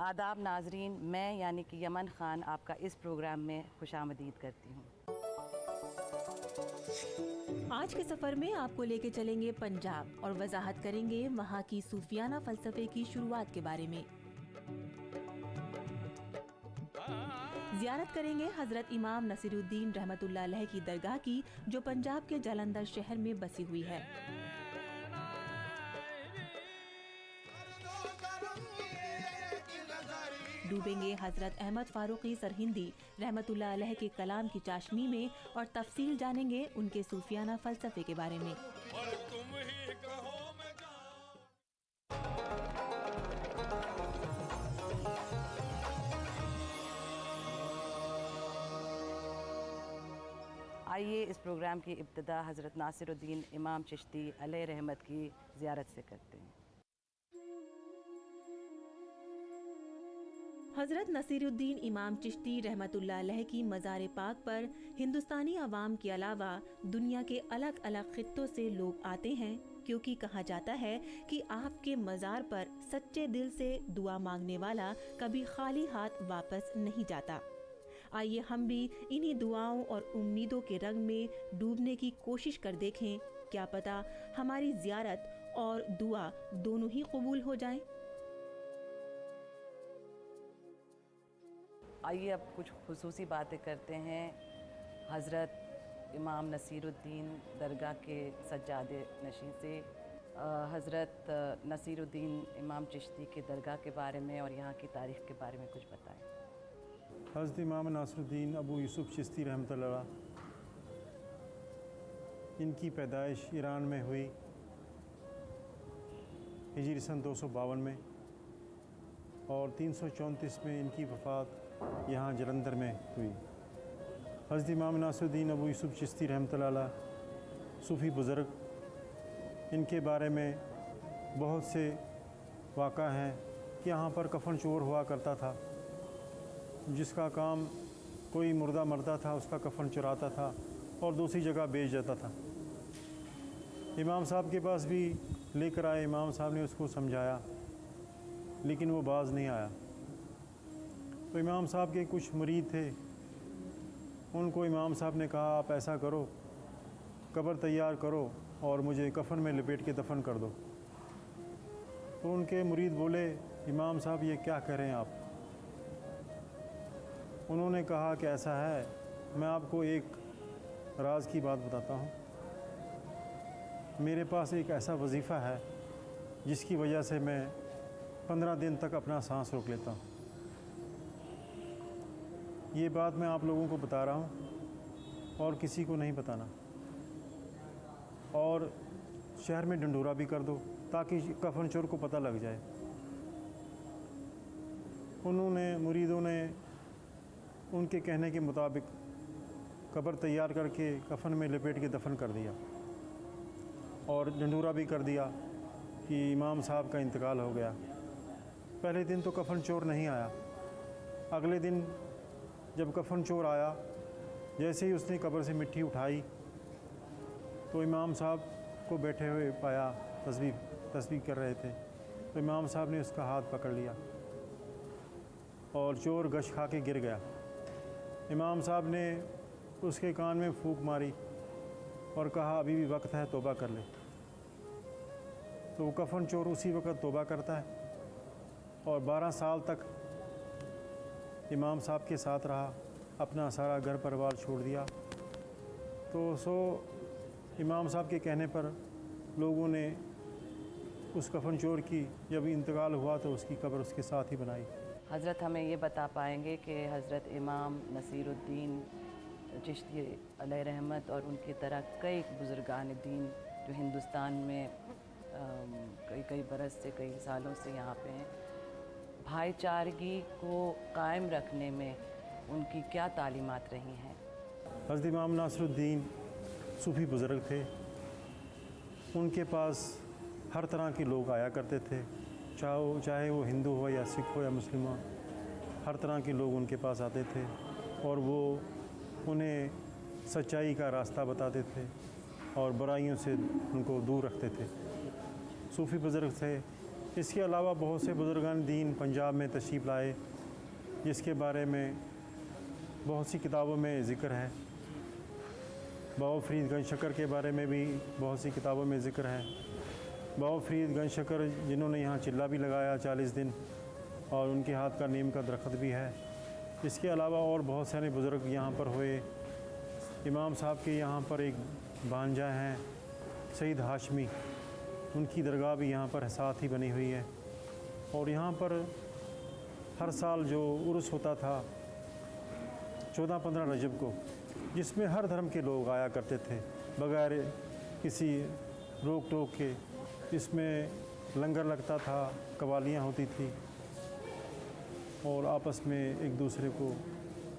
आदाब नाजरीन, मैं यानी कि यमन ख़ान आपका इस प्रोग्राम में खुशामदीद करती हूँ। आज के सफ़र में आपको लेके चलेंगे पंजाब और वजाहत करेंगे वहाँ की सूफियाना फ़लसफ़े की शुरुआत के बारे में। ज़ियारत करेंगे हज़रत इमाम नसीरुद्दीन रहमतुल्लाह अलैह की दरगाह की, जो पंजाब के जालंधर शहर में बसी हुई है। डूबेंगे हज़रत अहमद फारूकी सरहिंदी रहमतुल्लाह अलैह के कलाम की चाशनी में और तफसील जानेंगे उनके सूफियाना फ़लसफ़े के बारे में। आइए इस प्रोग्राम की इब्तिदा हज़रत नासिरुद्दीन इमाम चिश्ती अलैह रहमत की ज़ियारत से करते हैं। हज़रत नसीरुद्दीन इमाम चिश्ती रहमतुल्लाह अलैह की मज़ार पाक पर हिंदुस्तानी अवाम के अलावा दुनिया के अलग अलग खित्तों से लोग आते हैं, क्योंकि कहा जाता है कि आपके मज़ार पर सच्चे दिल से दुआ मांगने वाला कभी खाली हाथ वापस नहीं जाता। आइए हम भी इन्हीं दुआओं और उम्मीदों के रंग में डूबने की कोशिश कर देखें, क्या पता हमारी ज़ियारत और दुआ दोनों ही कबूल हो जाएं। आइए अब कुछ खुसूसी बातें करते हैं हज़रत इमाम नसीरुद्दीन दरगाह के सज्जादे नशीं से। हज़रत नसीरुद्दीन इमाम चिश्ती के दरगाह के बारे में और यहाँ की तारीख़ के बारे में कुछ बताएं। हज़रत इमाम नासिरुद्दीन अबू यूसुफ़ चिश्ती रहमतुल्लाह अलैह, इनकी पैदाइश ईरान में हुई हिजरी सन 252 में और 334 में इनकी वफ़ात यहाँ जालंधर में हुई। हज़रत इमाम नासिरुद्दीन अबू यूसुफ़ चिश्ती रहमतुल्लाह अलैह सूफ़ी बुज़ुर्ग, इनके बारे में बहुत से वाक़ा हैं कि यहाँ पर कफ़न चोर हुआ करता था, जिसका काम कोई मुर्दा मरता था उसका कफ़न चुराता था और दूसरी जगह बेच जाता था। इमाम साहब के पास भी लेकर आए, इमाम साहब ने उसको समझाया लेकिन वो बाज नहीं आया। तो इमाम साहब के कुछ मुरीद थे, उनको इमाम साहब ने कहा आप ऐसा करो, कब्र तैयार करो और मुझे कफ़न में लपेट के दफन कर दो। तो उनके मुरीद बोले इमाम साहब ये क्या कह रहे हैं आप। उन्होंने कहा कि ऐसा है, मैं आपको एक राज की बात बताता हूँ। मेरे पास एक ऐसा वजीफ़ा है जिसकी वजह से मैं 15 दिन तक अपना सांस रोक लेता हूँ। ये बात मैं आप लोगों को बता रहा हूँ और किसी को नहीं बताना, और शहर में ढंढूरा भी कर दो ताकि कफ़न चोर को पता लग जाए। उन्होंने मुरीदों ने उनके कहने के मुताबिक कब्र तैयार करके कफ़न में लपेट के दफन कर दिया और ढंढूरा भी कर दिया कि इमाम साहब का इंतकाल हो गया। पहले दिन तो कफ़न चोर नहीं आया। अगले दिन जब कफ़न चोर आया, जैसे ही उसने कब्र से मिट्टी उठाई तो इमाम साहब को बैठे हुए पाया, तस्बीह कर रहे थे। तो इमाम साहब ने उसका हाथ पकड़ लिया और चोर गश खा के गिर गया। इमाम साहब ने उसके कान में फूंक मारी और कहा अभी भी वक्त है, तौबा कर ले। तो वो कफ़न चोर उसी वक्त तौबा करता है और 12 साल तक इमाम साहब के साथ रहा, अपना सारा घर परिवार छोड़ दिया। तो इमाम साहब के कहने पर लोगों ने उस कफ़न चोर की जब इंतकाल हुआ तो उसकी कब्र उसके साथ ही बनाई। हज़रत हमें ये बता पाएंगे कि हज़रत इमाम नसीरुद्दीन चिश्ती अलैह रहमत और उनकी तरह कई बुज़ुर्गान दीन जो हिंदुस्तान में कई बरस से, कई सालों से यहाँ पे हैं, भाईचारगी को कायम रखने में उनकी क्या तालीमात रही हैं। हज़रत इमाम नासिरुद्दीन सूफ़ी बुज़ुर्ग थे। उनके पास हर तरह के लोग आया करते थे, चाहे वो हिंदू हो या सिख हो या मुस्लिम हो, हर तरह के लोग उनके पास आते थे और वो उन्हें सच्चाई का रास्ता बताते थे और बुराइयों से उनको दूर रखते थे। सूफ़ी बुज़ुर्ग थे, इसके अलावा बहुत से बुज़ुर्गान दीन पंजाब में तशरीफ़ लाए, जिसके बारे में बहुत सी किताबों में ज़िक्र है। बाबा फ़रीद गंज शकर के बारे में भी बहुत सी किताबों में ज़िक्र है। बाबा फ़रीद गंज शकर जिन्होंने यहाँ चिल्ला भी लगाया 40 दिन, और उनके हाथ का नीम का दरख्त भी है। इसके अलावा और बहुत सारे बुज़ुर्ग यहाँ पर हुए। इमाम साहब के यहाँ पर एक भांजा हैं सईद हाशमी, उनकी दरगाह भी यहाँ पर साथ ही बनी हुई है। और यहाँ पर हर साल जो उर्स होता था 14-15 रजब को, जिसमें हर धर्म के लोग आया करते थे बगैर किसी रोक टोक के। इसमें लंगर लगता था, कवालियाँ होती थी, और आपस में एक दूसरे को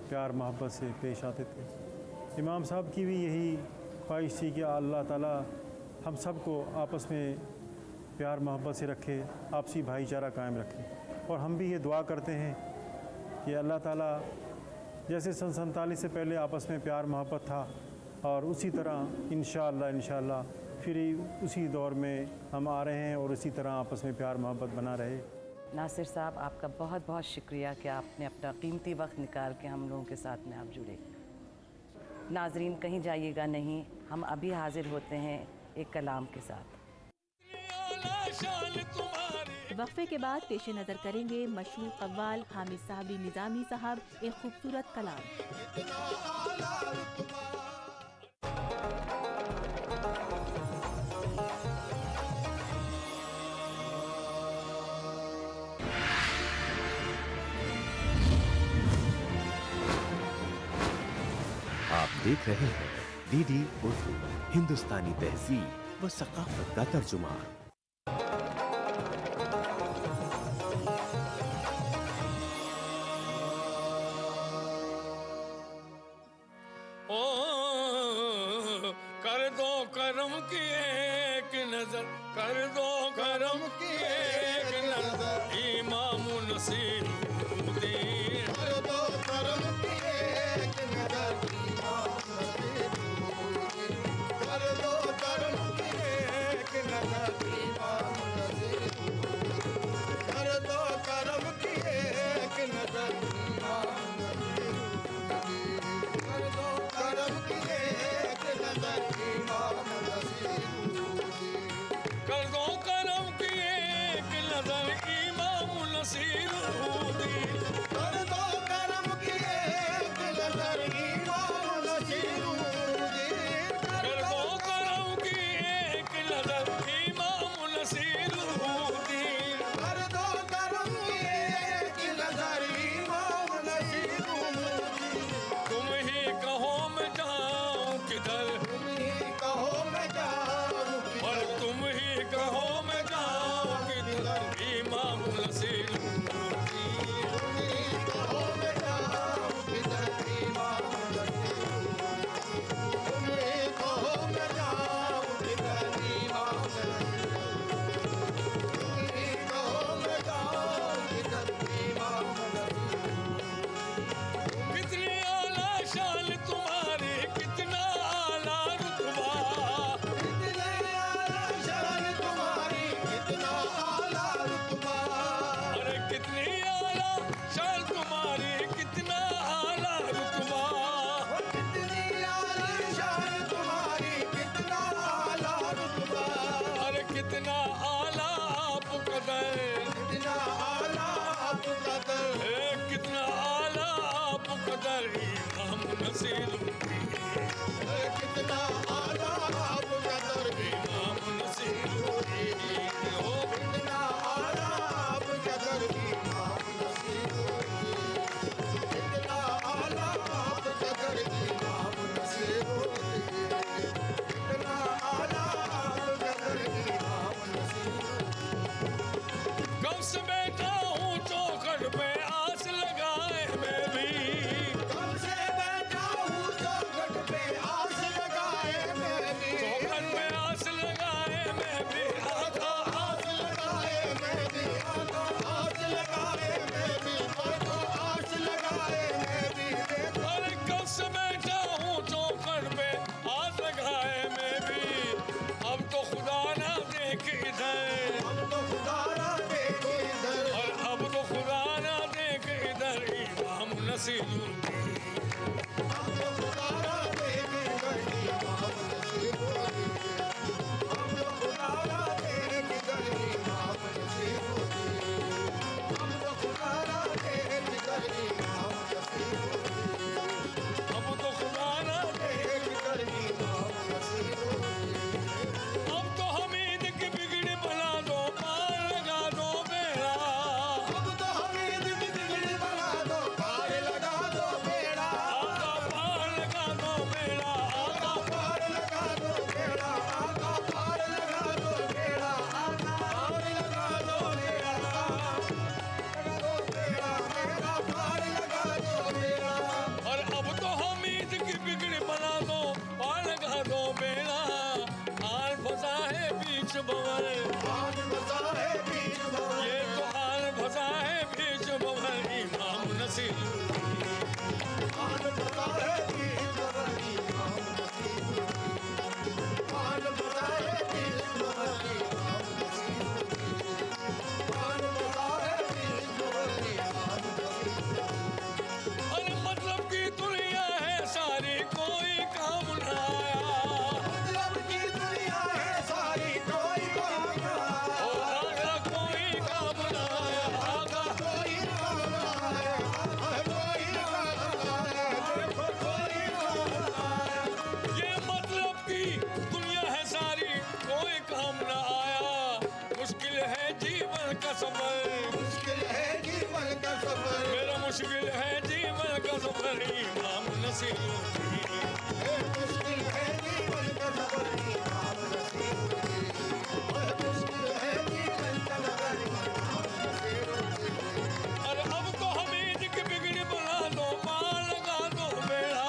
प्यार मोहब्बत से पेश आते थे। इमाम साहब की भी यही ख्वाहिश थी कि अल्लाह ताला हम सब को आपस में प्यार मोहब्बत से रखे, आपसी भाईचारा कायम रखे। और हम भी ये दुआ करते हैं कि अल्लाह ताला जैसे सन 47 से पहले आपस में प्यार मोहब्बत था, और उसी तरह इंशाअल्लाह फिर उसी दौर में हम आ रहे हैं, और उसी तरह आपस में प्यार मोहब्बत बना रहे। नासिर साहब, आपका बहुत बहुत शुक्रिया कि आपने अपना कीमती वक्त निकाल के हम लोगों के साथ में आप जुड़े। नाजरीन, कहीं जाइएगा नहीं, हम अभी हाजिर होते हैं एक कलाम के साथ। वक्फे के बाद पेश नज़र करेंगे मशहूर कव्वाल हामिद साहबी निज़ामी साहब एक खूबसूरत कलाम। आप देख रहे हैं डीडी उर्दू, हिंदुस्तानी तहजीब व सकाफत का तर्जुमा। कर दो करम की एक नजर, कर दो करम की एक नजर, इमाम नसीरुद्दीन। कर दो करम की एक नजर, कर दो करम की एक नजर, कर दो करम की एक नजर, कर दो करम की एक नजर, कर दो करम की एक नजर, इमाम नसीरुद्दीन। कर दो करम की एक नजर, इमाम नसीरुद्दीन। कर दो करम की एक नजर, इमाम नसीरुद्दीन। कर दो करम की एक नजर, इमाम नसीरुद्दीन। तुम ही कहो मैं जाऊं किधर, तुम ही कहो मैं जाऊं किधर, और तुम ही कहो मैं जाऊं किधर, इमाम नसीरुद्दीन। तुम ही कहो मैं जाऊं किधर, इमाम नसीरुद्दीन। तुम ही कहो मैं जाऊं किधर, इमाम नसीरुद्दीन। तुम ही कहो मैं जाऊं किधर, इमाम नसीरुद्दीन। कितनी आला शान तुम्हारी, कितना आला रुतबा, कितनी आला शान तुम्हारी, कितना आला रुतबा। अरे कितनी आला शान तुम्हारी, कितना आला रुतबा, कितनी आला शान तुम्हारी, कितना आला रुतबा। अरे कितना आला आप कदर, कितना आला आप कदर, कितना आला आप कदर, इमाम नसीरुद्दीन। कितना आला आप कदर, इमाम नसीरुद्दीन। ओ कितना आला आप कदर, इमाम नसीरुद्दीन। कितना आला आप कदर, इमाम नसीरुद्दीन। कितना आला आप कदर, इमाम नसीरुद्दीन। कब से बैठा हूँ चौखट पे आस लगाए मैं भी, कब से बैठा हूँ नसीरुद्दीन अब तो खुदा ना अब तो हमीद की बिगड़ी बना दो पार लगा दो बेड़ा आका पार लगा दो बेड़ा और अब तो हमीद की बिगड़ी बना दो पार लगा दो बेड़ा हाल फंसा है बीच बवर ये तो हाल फंसा है बीच बवर इमाम नसीरुद्दीन अरे मतलब की दुनिया है सारी कोई काम न आया ओ आगा कोई काम न आया आगा ये मतलब की दुनिया है सारी कोई काम न आया मुश्किल है जीवन का सफर मेरा मुश्किल है जीवन का सफर इमाम नसीरुद्दीन अरे अब तो हमीद की बिगड़ी बना दो पार लगा दो बेड़ा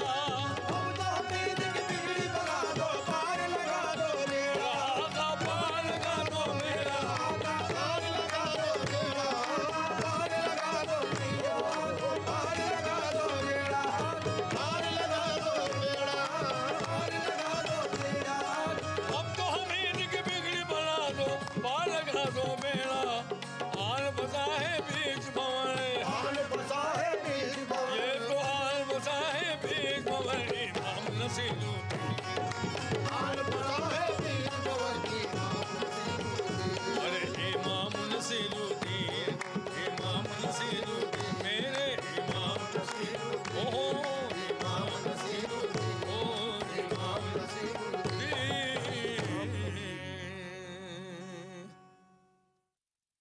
आका पार लगा दो बेड़ा अब तो हमीद की बिगड़ी बना दो पार लगा दो बेड़ा हाल फंसा है बीच भंवर ये तो हाल फंसा है बीच भंवर इमाम नसीरुद्दीन अरे इमाम नसीरुद्दीन मेरे इमाम नसीरुद्दीन ओ इमाम नसीरुद्दीन ओ इमाम नसीरुद्दीन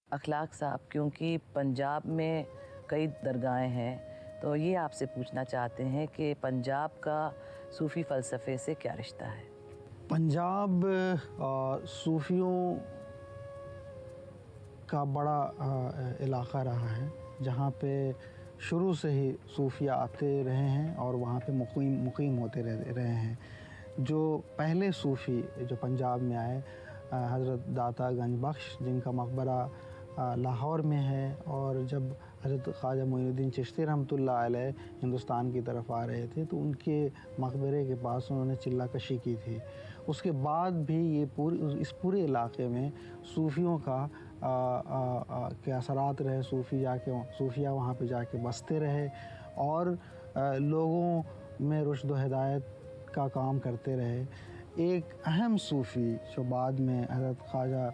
अखलाक साहब, क्योंकि पंजाब में कई दरगाहें हैं, तो ये आपसे पूछना चाहते हैं कि पंजाब का सूफ़ी फ़लसफ़े से क्या रिश्ता है? पंजाब सूफियों का बड़ा इलाक़ा रहा है जहाँ पे शुरू से ही सूफिया आते रहे हैं और वहाँ पे मुकीम होते रहे हैं। जो पहले सूफ़ी जो पंजाब में आए हज़रत दाता गंज बख्श, जिनका मकबरा लाहौर में है, और जब हज़रत ख्वाजा मोइनुद्दीन चिश्ती रहमतुल्लाह अलैह हिंदुस्तान की तरफ आ रहे थे तो उनके मकबरे के पास उन्होंने चिल्ला कशी की थी। उसके बाद भी ये इस पूरे इलाके में सूफ़ियों का के असरात रहे। सूफिया वहाँ पे जाके बसते रहे और लोगों में रुश्द व हिदायत का काम करते रहे। एक अहम सूफ़ी जो बाद में हज़रत ख्वाजा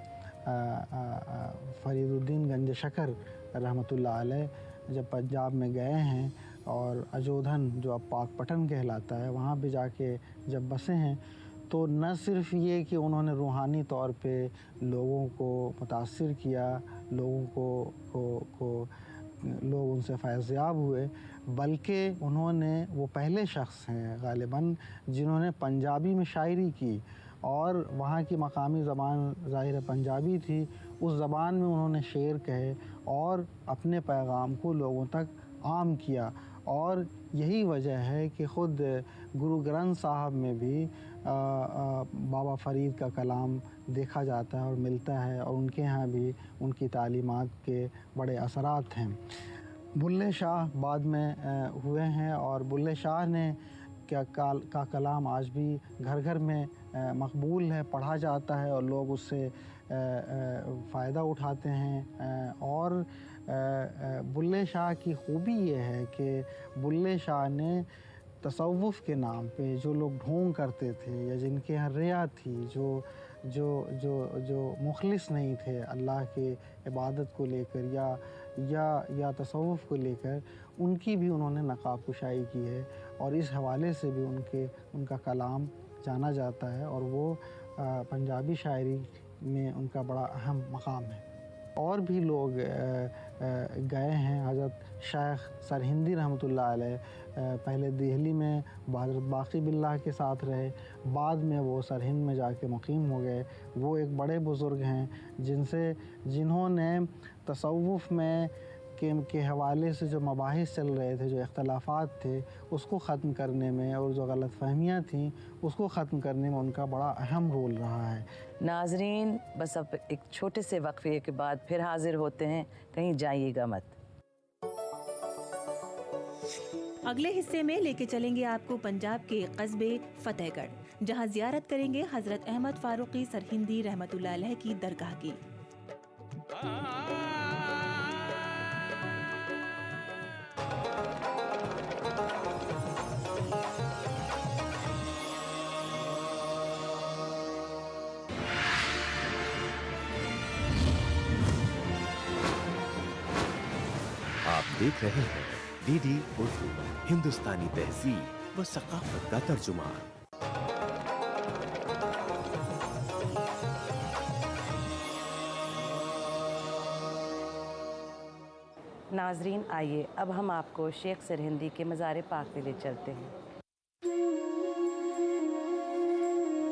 फरीदुद्दीन गंज शकर रहमतुल्लाह अलैह जब पंजाब में गए हैं और अजोधन जो अब पाकपटन कहलाता है वहाँ पे जाके जब बसे हैं तो न सिर्फ़ ये कि उन्होंने रूहानी तौर पे लोगों को मुतासिर किया, लोग उनसे फैज़याब हुए, बल्कि उन्होंने वो पहले शख्स हैं ग़ालिबन जिन्होंने पंजाबी में शायरी की और वहाँ की मकामी ज़बान ज़ाहिर पंजाबी थी। उस ज़बान में उन्होंने शेर कहे और अपने पैगाम को लोगों तक आम किया। और यही वजह है कि ख़ुद गुरु ग्रंथ साहब में भी बाबा फ़रीद का कलाम देखा जाता है और मिलता है, और उनके यहाँ भी उनकी तालीमात के बड़े असरात हैं। बुल्ले शाह बाद में हुए हैं और बुल्ले शाह ने का कलाम आज भी घर घर में मकबूल है, पढ़ा जाता है और लोग उससे फ़ायदा उठाते हैं। और बुल्ले शाह की खूबी ये है कि बुल्ले शाह ने तसव्वुफ़ के नाम पे जो लोग ढोंग करते थे या जिनके यहाँ रिया थी, जो जो जो जो मुखलिस नहीं थे अल्लाह के इबादत को लेकर या तसव्वुफ़ को लेकर, उनकी भी उन्होंने नक़ाब कुशाई की है और इस हवाले से भी उनका कलाम जाना जाता है और वो पंजाबी शायरी में उनका बड़ा अहम मकाम है। और भी लोग गए हैं। हज़रत शेख सरहिंदी रहमतुल्लाह अलैह पहले दिल्ली में हज़रत बाक़ी बिल्लाह के साथ रहे, बाद में वो सरहिंद में जाके मुक़ीम हो गए। वो एक बड़े बुज़ुर्ग हैं जिन्होंने तसव्वुफ़ में के हवाले से जो मबाहिस चल रहे थे, जो इख्तलाफात थे, उसको ख़त्म करने में और जो गलतफ़हमियाँ थीं उसको ख़त्म करने में उनका बड़ा अहम रोल रहा है। नाजरीन, बस अब एक छोटे से वक्फे के बाद फिर हाजिर होते हैं, कहीं जाइएगा मत। अगले हिस्से में लेके चलेंगे आपको पंजाब के कस्बे फतेहगढ़, जहां ज़ियारत करेंगे हज़रत अहमद फ़ारूक़ी सरहिंदी रहमतुल्लाह अलैह की दरगाह की। आप देख रहे हैं डीडी उर्दू, हिंदुस्तानी तहजीब व सकाफत का तर्जुमान। नाजरीन, आइए अब हम आपको शेख सरहिंदी के मज़ार पाक पे ले चलते हैं।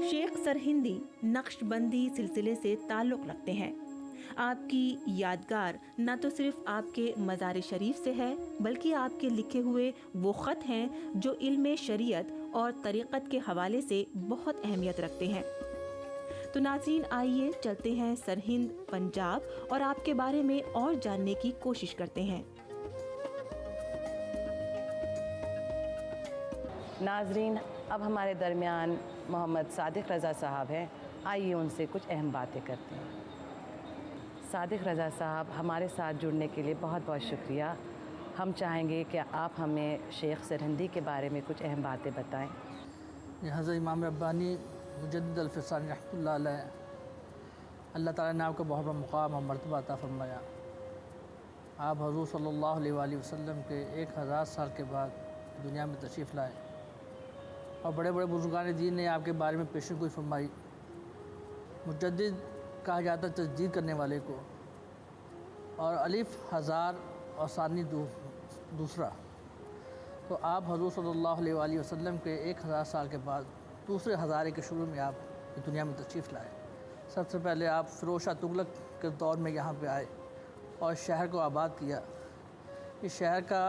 शेख सरहिंदी नक्शबंदी सिलसिले से ताल्लुक़ रखते हैं। आपकी यादगार न तो सिर्फ आपके मज़ार शरीफ से है, बल्कि आपके लिखे हुए वो ख़त हैं जो इल्म शरीयत और तरीक़त के हवाले से बहुत अहमियत रखते हैं। तो नाज़रीन, आइए चलते हैं सरहिंद, पंजाब और आपके बारे में और जानने की कोशिश करते हैं। नाजरीन, अब हमारे दरमियान मोहम्मद सादिक रज़ा साहब हैं। आइए उनसे कुछ अहम बातें करते हैं। सादिक रज़ा साहब, हमारे साथ जुड़ने के लिए बहुत बहुत शुक्रिया। हम चाहेंगे कि आप हमें शेख सरहिंदी के बारे में कुछ अहम बातें बताएं। हज़रत इमाम रब्बानी मुजद्दिद अल-फ़िसानी रहमतुल्लाह अलैह, अल्लाह ताला ने आपको बहुत बड़ा मुक़ाम और मर्तबा अता फ़रमाया। आप हज़ूर सल्लल्लाहु अलैहि वसल्लम के 1000 साल के बाद दुनिया में तशरीफ़ लाए और बड़े बड़े बुज़ुर्गान दीन ने आपके बारे में पेशन गोई फरमाई। मुजद्दिद कहा जाता है तजदीद करने वाले को, और अलिफ हज़ार और सानी दूसरा। तो आप हज़ूर सल्लल्लाहु अलैहि वसल्लम के 1000 साल के बाद दूसरे हज़ारे के शुरू में आप दुनिया में तशरीफ़ लाए। सबसे पहले आप फ़िरोज़ शाह तुगलक के दौर में यहाँ पे आए और शहर को आबाद किया। इस शहर का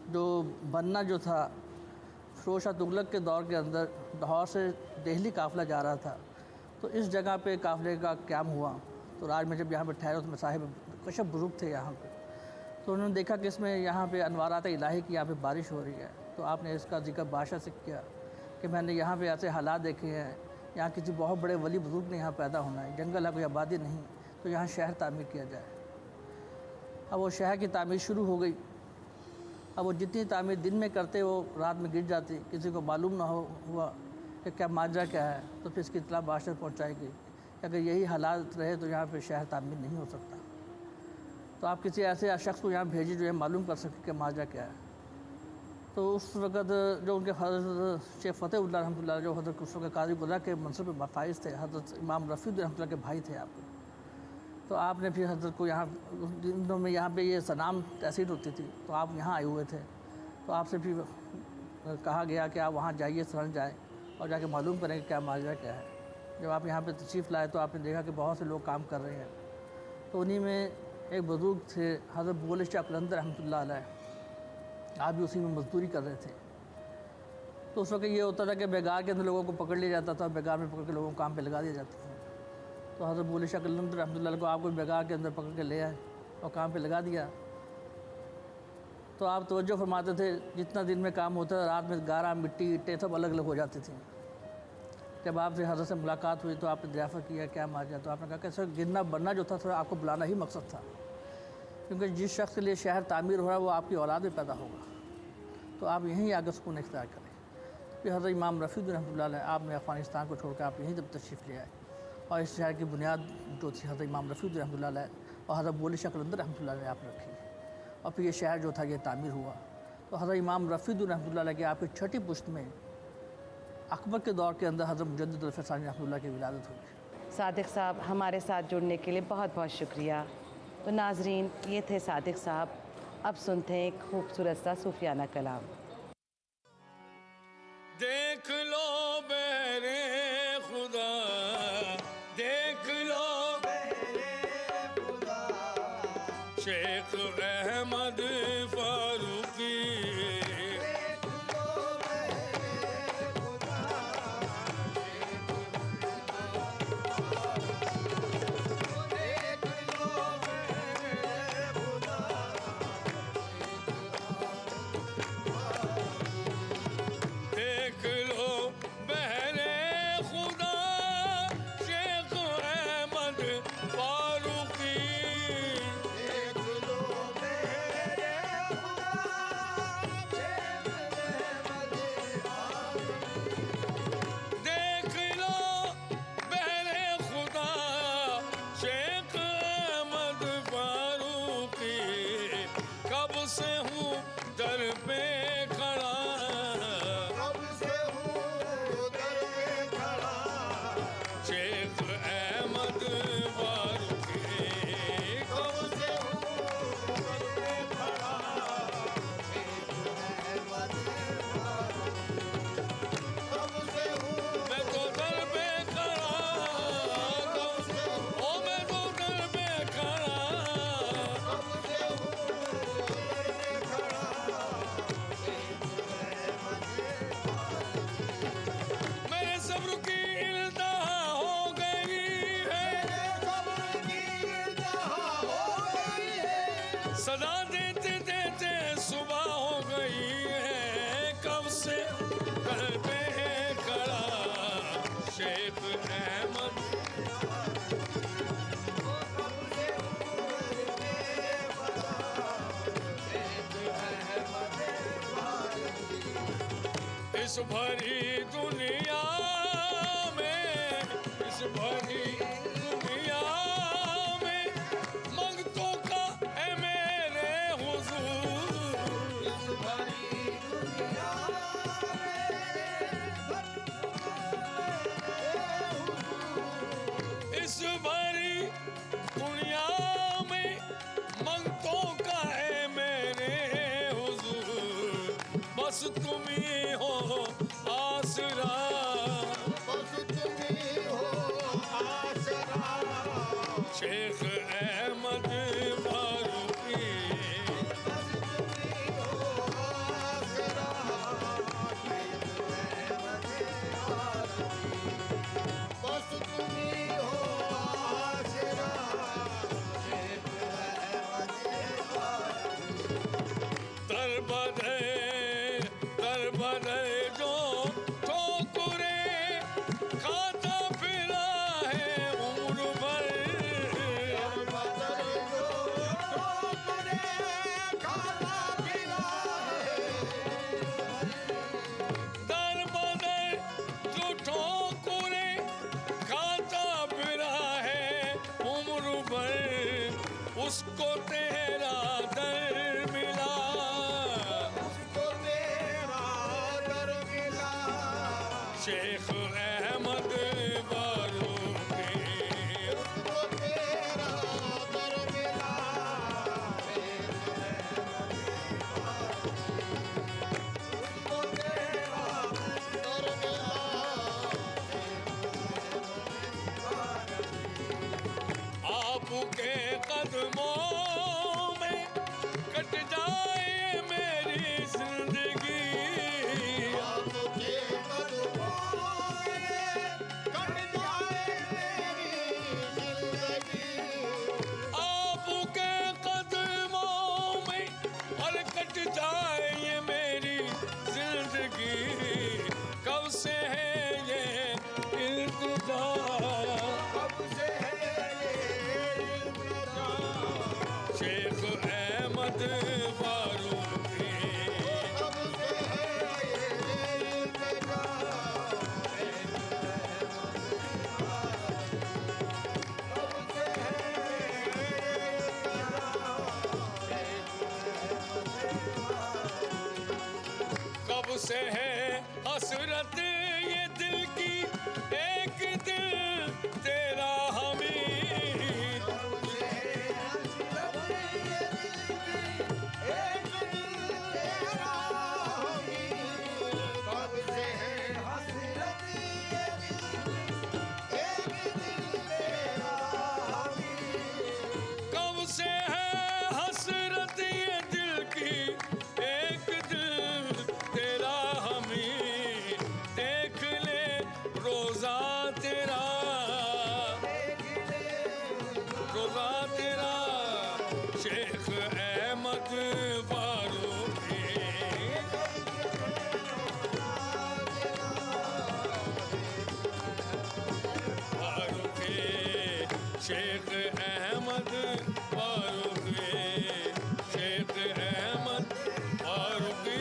जो बनना जो था, फ़िरोज़ शाह तुगलक के दौर के अंदर लाहौर से दिल्ली काफ़िला जा रहा था, तो इस जगह पे काफ़िले का क़याम हुआ। तो राज में जब यहाँ पे ठहरे तो साहिब कशफ बुज़ुर्ग थे यहाँ पे, तो उन्होंने देखा कि इसमें यहाँ पे अनवारात इलाही की यहाँ पे बारिश हो रही है। तो आपने इसका जिक्र बादशाह से किया कि मैंने यहाँ पे ऐसे हालात देखे हैं, यहाँ किसी बहुत बड़े वली बुज़ुर्ग ने यहाँ पैदा होना है, जंगल है, कोई आबादी नहीं, तो यहाँ शहर तामीर किया जाए। अब वो शहर की तामीर शुरू हो गई। अब वो जितनी तामीर दिन में करते वो रात में गिर जाती, किसी को मालूम ना हुआ कि क्या माजरा क्या है। तो फिर इसकी इत्तला बादशाह पहुँचाई गई कि अगर यही हालात रहे तो यहाँ पे शहर तामीर नहीं हो सकता। तो आप किसी ऐसे शख्स को यहाँ भेजिए जो ये मालूम कर सके कि माजरा क्या है। तो उस वक़्त जो उनके हज़रत शेख फ़तेहुल्लाह रहमतुल्लाह जो हज़रत उस वक़्त काज़ी गुज़रा के मनसब पर फाइज़ थे, हज़रत इमाम रफ़ीउद्दीन रहमतुल्लाह के भाई थे आपके। तो आपने फिर हज़रत को यहाँ दिनों में यहाँ पे ये सनाम तहसील होती थी, तो आप यहाँ आए हुए थे। तो आपसे फिर कहा गया कि आप वहाँ जाइए, सरन जाए और जाके मालूम करें कि क्या माजरा क्या है। जब आप यहाँ पे तशरीफ़ लाए तो आपने देखा कि बहुत से लोग काम कर रहे हैं। तो उन्हीं में एक बुज़ुर्ग थे हज़रत बुल्ले शाह कलंदर रहमतुल्लाह अलैह, आप भी उसी में मजदूरी कर रहे थे। तो उस वक्त ये होता था कि बेगार के अंदर लोगों को पकड़ लिया जाता था, बेगार में पकड़ के लोगों को काम पे लगा दिया जाता था। तो हज़रत बुल्ले शाह कलंदर रहमतुल्लाह को आपको बेगार के अंदर पकड़ के ले आए और काम पे लगा दिया। तो आप तवज्जो फरमाते थे, जितना दिन में काम होता था रात में गारा मिट्टी ईंटें सब अलग अलग हो जाती थी। जब आपसे हज़रत से मुलाकात हुई तो आपने दरियाफ़त किया क्या माजरा, तो आपने कहा कि सर गिरना बनना जो था सर आपको बुलाना ही मकसद था। क्योंकि जिस शख्स के लिए शहर तामीर हो रहा है वो आपकी औलाद में पैदा होगा, तो आप यहीं आगे सुकून इख्तियार करें। फिर हज़रत इमाम रफ़ीउद्दीन रहमतुल्लाह अलैह आपने अफ़गानिस्तान को छोड़कर आप यहीं जब तशरीफ़ ले आए और इस शहर की बुनियाद जो थी हज़रत इमाम रफ़ीउद्दीन रहमतुल्लाह अलैह और हज़रत बोली शाह कलंदर रहमतुल्लाह अलैह आपने रखी, और फिर ये शहर जो था ये तामीर हुआ। तो हज़रत इमाम रफ़ीउद्दीन रहमतुल्लाह अलैह के आपकी छठी पुश्त में अकबर के दौर के अंदर हज़रत मुजद्दिद अल-फ़सानी रहमतुल्लाह की विलादत हुई। सादिक साहब हमारे साथ जुड़ने के लिए बहुत बहुत शुक्रिया। तो नाजरीन, ये थे सादिक साहब। अब सुनते हैं एक खूबसूरत सा सूफियाना कलाम। देख लो बहरे खुदा, देख लो बहरे खुदा, शेख अहमद फारूकी, देख लो बहरे खुदा, देख लो बहरे खुदा, देख लो बहरे खुदा, शेख अहमद फारूकी, देख लो बहरे खुदा, शेख अहमद फारूकी, देख लो बहरे खुदा, शेख अहमद फारूकी, कब से हूँ दर पे खड़ा, कब से हूँ दर पे खड़ा, शेख अहमद फारूकी, कब से हूँ दर पे खड़ा, शेख अहमद फारूकी, कब से हूँ मैं तो दर पे खड़ा, कब से ओ मैं तो दर पे खड़ा, कब से हूँ दर पे खड़ा, मेरे सब्र की इंतहा हो गई है, सदा देते देते सुबह हो गई है, कब से घर पे खड़ा, शेख अहमद इस भरी दुनिया में, इस भरी दुनिया में मंगतों का है मेरे हुजूर, इस भरी दुनिया में, इस भरी दुनिया में मंगतों का है मेरे हुजूर, बस तुम ही हो आसरा, बस तुम ही हो आसरा, शेख अहमद फारूकी, बस तुम ही हो आसरा, शेख अहमद फारूकी, बस तुम ही हो आसरा, शेख अहमद फारूकी, दर बदर जो ठोकरे खाता फिरा है उम्र भर, दर बदर जो ठोकरे खाता फिरा है, दर बदर जो ठोकरे खाता फिरा है उम्र भर, उसको तेरा दर मिला, उसको तेरा दर मिला, शेख अहमद फारूकी, उसको तेरा दर मिला, शेख अहमद फारूकी, उसको तेरा दर मिला, आपके कदमों में कट जाए मेरी जिंदगी, आपके कदमों से है हसरत ये दिल की, एक दिल तेरा हमीद। कब से है हसरत ये दिल की, एक दिल तेरा हमीद। देख ले रोजा तेरा, रोजा तेरा शेख अहमद फारूकी। फारूकी शेख अहमद फारूकी, शेख अहमद फारूकी।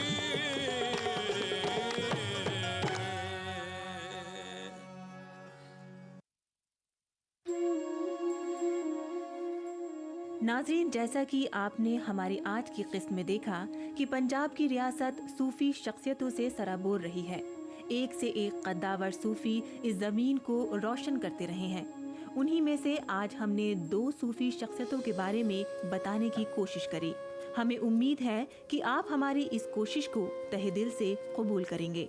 नाज़रीन, जैसा कि आपने हमारी आज की किस्त में देखा कि पंजाब की रियासत सूफ़ी शख्सियतों से सराबोर रही है। एक से एक कद्दावर सूफ़ी इस ज़मीन को रोशन करते रहे हैं। उन्हीं में से आज हमने 2 सूफ़ी शख्सियतों के बारे में बताने की कोशिश करी। हमें उम्मीद है कि आप हमारी इस कोशिश को तहे दिल से कबूल करेंगे।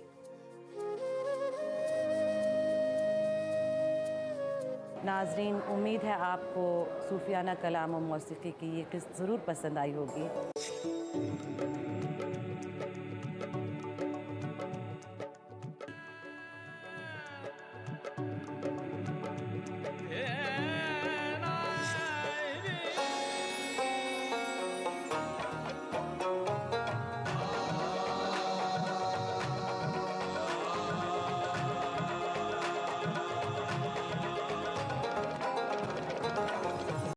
नाजरीन, उम्मीद है आपको सूफियाना कलाम और मौसीकी की ये किस्त ज़रूर पसंद आई होगी।